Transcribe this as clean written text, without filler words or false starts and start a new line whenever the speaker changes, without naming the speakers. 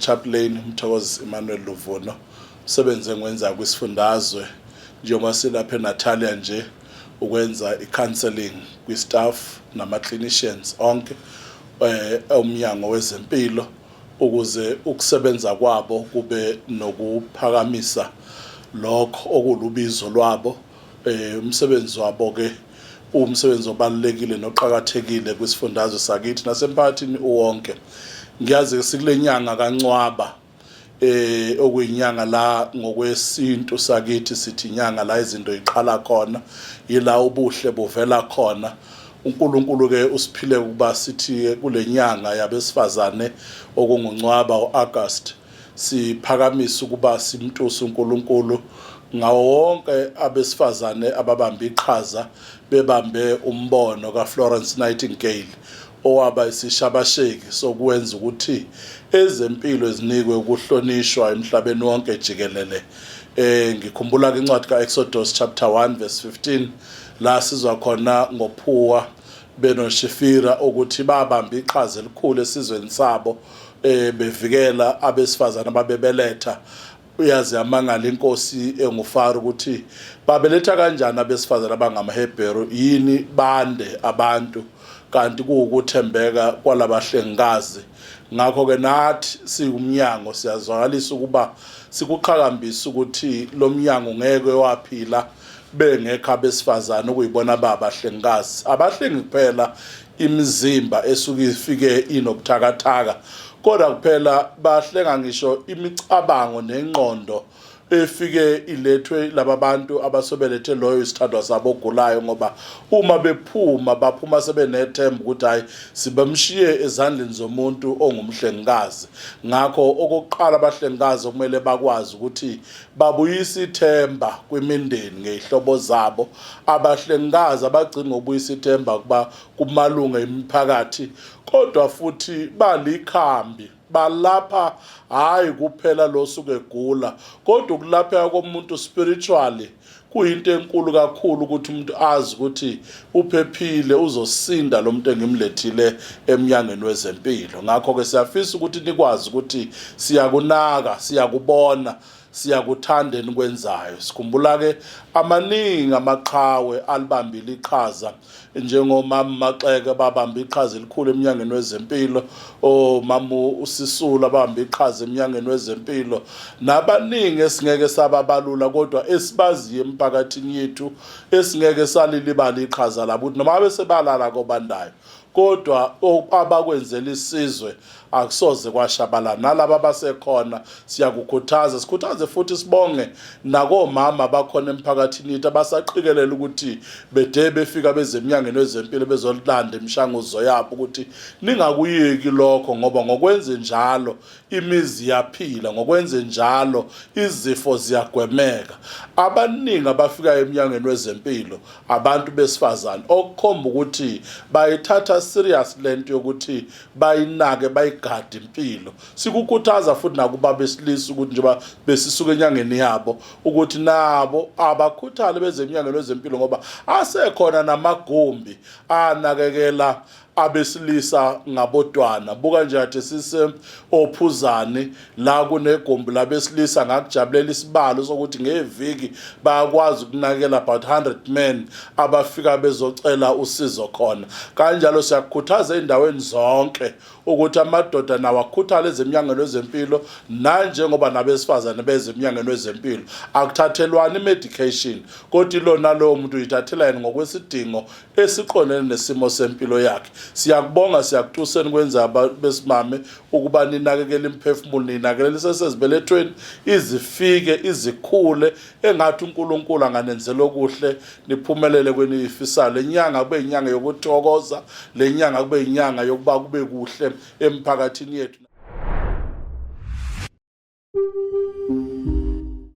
chaplain Mthokozi Emmanuel Luvuno umsebenzi engwenza kwisifundazwe njengoba silapha eNatalia nje ukwenza i-counseling kwi-staff nama-clinicians onke umnyango wezempilo ukuze ukusebenza kwabo kube nokuphakamisa lokho okulubizo lwabo. Umsebenzi wabo ke umsebenzi obalulekile noqhakathekile kwisifundazwe sakithi nasemphakathini wonke. Ngiyazi sikule nyanga kaNcwaba okuyinyanga la ngokwesintu sakithi sithi inyanga la izinto iqala khona yila ubuhle buvela khona. uNkulunkulu ke usiphile ukuba sithi kule nyanga yabesifazane okunguNcwaba uAugust siphakamisa ukuba simtuse uNkulunkulu ngawo wonke abesifazane ababamba iqhaza bebambe umbono kaFlorence Nightingale owaba isishabasheki sokwenza ukuthi ezempilo ezinikwe ukuhlonishwa emhlabeni wonke jikelele. Ngikhumbula ke incwadi kaExodus chapter 1 verse 15 la sizwa khona ngoPhuwa benoShifira ukuthi babamba iqhaza elikhulu esizweni sabo bevikela abesifazane ababebeletha. Uyazi amangala inkosi enguFaro ukuthi babeletha kanjani abesifazane abangamaHebheru yini bande abantu kanti kuukuthembeka kwalabahlengikazi. Ngakho ke nathi sikumnyango siyazwakalisa ukuba sikuqhakambisa ukuthi lo mnyango ngeke waphila bengekho abesifazane ukuyibona babahlengikazi abahlengi kuphela imizimba esuke ifike inobuthakathaka kodwa kuphela bahlenga ngisho imicabango nengqondo efike ilethwe laba bantu abasobelethe loyo isithandwa sabo ogulayo ngoba uma bephuma baphuma sebenethemba ukuthi hayi sibamshiye ezandleni zomuntu ongumhlengikazi. Ngakho okokuqala abahlengikazi kumele bakwazi ukuthi babuyise ithemba kwimindeni ngehlobo zabo. Abahlengikazi abagcina ngokubuyisa ithemba kuba kumalunga emiphakathi kodwa futhi balikhambi balapha hayi kuphela lo suke egula kodwa ukulapheka komuntu spiritually kuyinto enkulu kakhulu ukuthi umuntu azi ukuthi uphephile uzosinda lo muntu engimlethile emnyangweni wezempilo. Ngakho ke siyafisa ukuthi nikwazi ukuthi siyakunaka siyakubona siyakuthanda enikwenzayo. Sikhumbula ke amaningi amaqhawe alibambile iqhaza njengomama Maxeke babamba iqhaza elikhulu emnyangweni wezempilo, omama uSisulu babamba iqhaza emnyangweni wezempilo nabaningi esingeke sababalula kodwa esibaziye emphakathini yethu esingeke salilibala iqhaza labo ukuthi noma besebalala kobandayo kodwa abakwenzela isizwe akusoze kwashabalala. Nalabo abasekhona siyakukhuthaza sikhuthaze futhi sibonge nakomama bakhona emphakathini yethu abasaqikelela ukuthi bede befika bezemnyangweni wezempilo bezolanda imishanguzo yabo ukuthi ningakuyeki lokho ngoba ngokwenze njalo imizi yaphila, ngokwenze njalo izifo ziyagwemeka. Abaningi abafika emnyangweni wezempilo abantu besifazane okukhomba ukuthi bayithatha serious lento yokuthi bayinake bayigade impilo. Sikukhuthaza futhi nakuba besilisa ukuthi njengoba besisuka enyangeni yabo ukuthi nabo abakhuthale bezemnyangweni wezempilo ngoba asekhona namagumbi anakekela abesilisa ngabodwana. Buka nje athi sise ophuzani la kunegumbi labesilisa ngakujabulela isibalo sokuthi ngeviki bayakwazi ukunakela about 100 men abafika bezocela usizo khona. Kanjalo siyakukhuthaza endaweni zonke ukuthi amadoda nawo akhuthale ezemnyangweni wezempilo nanjengoba nabesifazane bezemnyangweni wezempilo akuthathelwani medication kodwa lona lo muntu uyithathela yena ngokwesidingo esiqondene nesimo sempilo yakhe. Siyakubonga siyakuthuseni kwenza besimame ukuba ninakekele imphefumulo ninakekele isesezibelethweni izifike izikhule engathi uNkulunkulu anganenzela okuhle niphumelele kwenifisalo. Lenyanga kube inyanga yokuthokoza, lenyanga kube inyanga yokuba kube kuhle emphakathini yethu.